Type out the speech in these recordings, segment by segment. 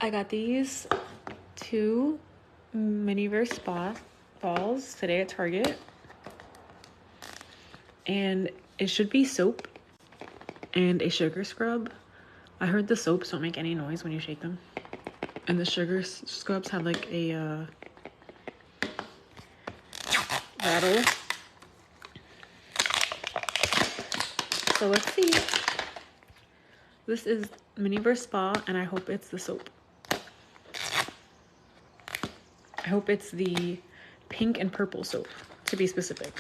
I got these 2 miniverse spa balls today at Target. And it should be soap and a sugar scrub. I heard the soaps don't make any noise when you shake them. And the sugar scrubs have like a rattle. So let's see. This is Miniverse Spa, and I hope it's the soap. I hope it's the pink and purple soap, to be specific.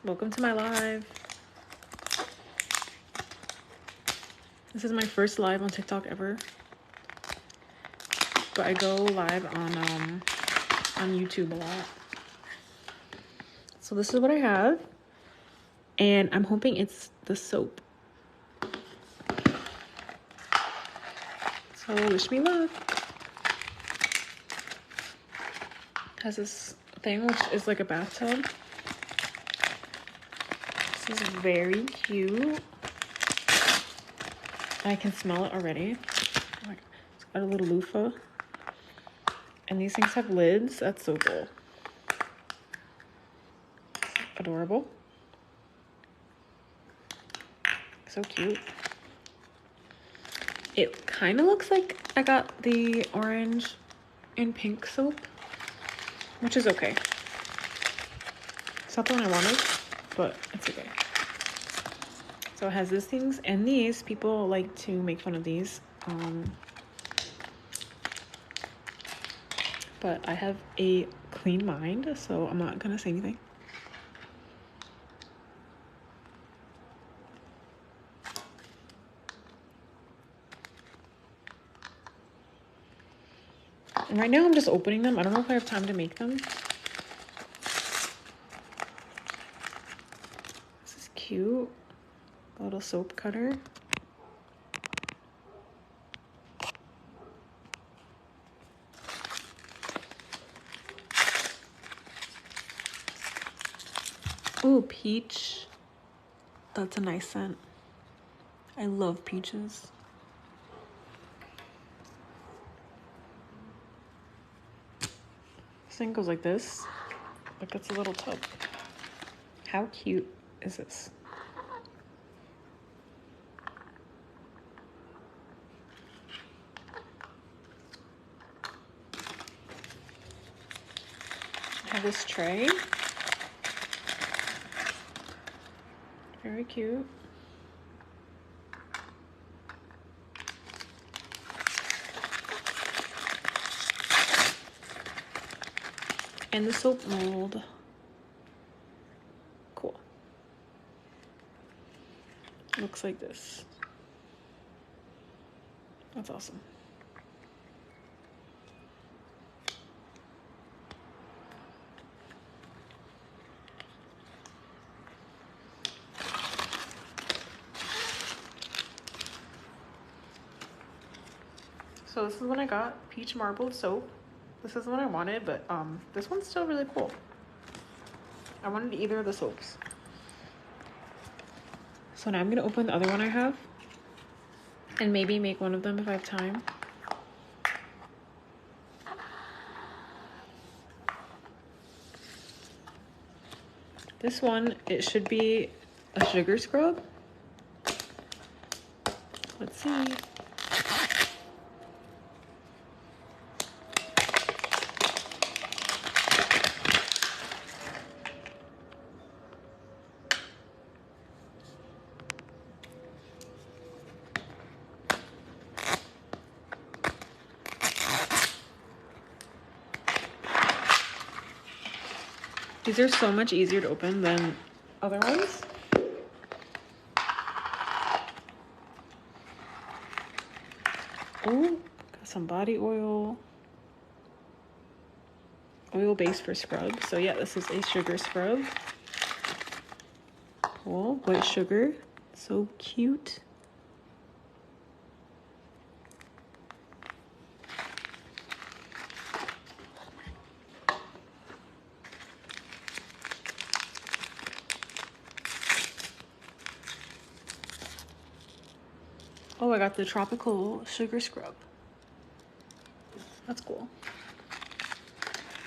Welcome to my live. This is my first live on TikTok ever. But I go live on YouTube a lot. So this is what I have. And I'm hoping it's the soap. So wish me luck. Has this thing which is like a bathtub. This is very cute. I can smell it already. Oh my God. It's got a little loofah. And these things have lids. That's so cool. Adorable. So cute. It kind of looks like I got the orange and pink soap, which is okay. It's not the one I wanted, but it's okay. So it has these things and these. People like to make fun of these. But I have a clean mind, so I'm not gonna say anything. And right now I'm just opening them. I don't know if I have time to make them. This is cute. A little soap cutter. Ooh, peach. That's a nice scent. I love peaches. This thing goes like this. Like it's a little tub. How cute is this? I have this tray. Very cute. And the soap mold. Cool. Looks like this. That's awesome. So this is what I got, peach marbled soap. This is what I wanted, but this one's still really cool. I wanted either of the soaps. So now I'm gonna open the other one I have and maybe make one of them if I have time. This one, it should be a sugar scrub. Let's see. These are so much easier to open than other ones. Oh, got some body oil. Oil base for scrub. So yeah, this is a sugar scrub. Cool, white sugar. So cute. Oh, I got the tropical sugar scrub. That's cool.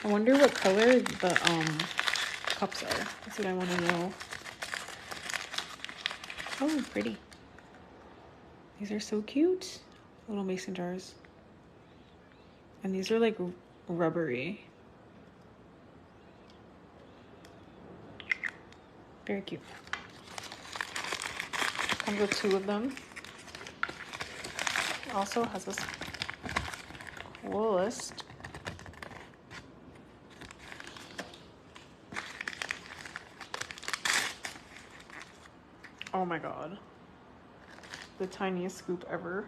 I wonder what color the cups are. That's what I want to know. Oh, pretty. These are so cute. Little mason jars. And these are like rubbery. Very cute. Comes with 2 of them. It also has this cool list. Oh my god. The tiniest scoop ever.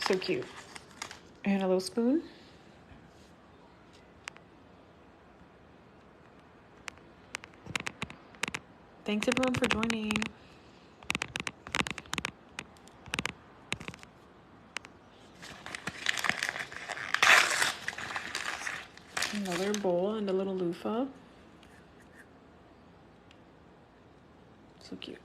So cute. And a little spoon. Thanks everyone for joining. Another bowl and a little loofah. So cute.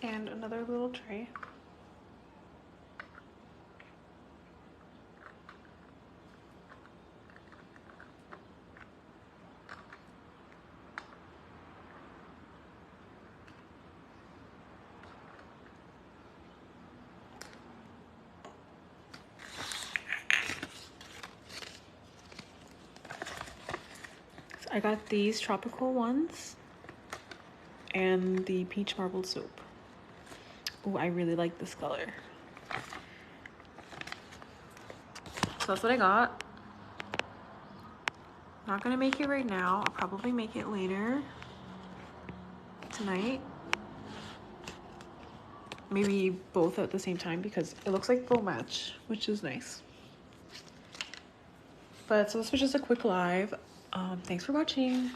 And another little tray. I got these tropical ones and the peach marbled soap. Oh, I really like this color. So that's what I got. Not gonna make it right now. I'll probably make it later tonight. Maybe both at the same time because it looks like they'll match, which is nice. But so this was just a quick live. Thanks for watching.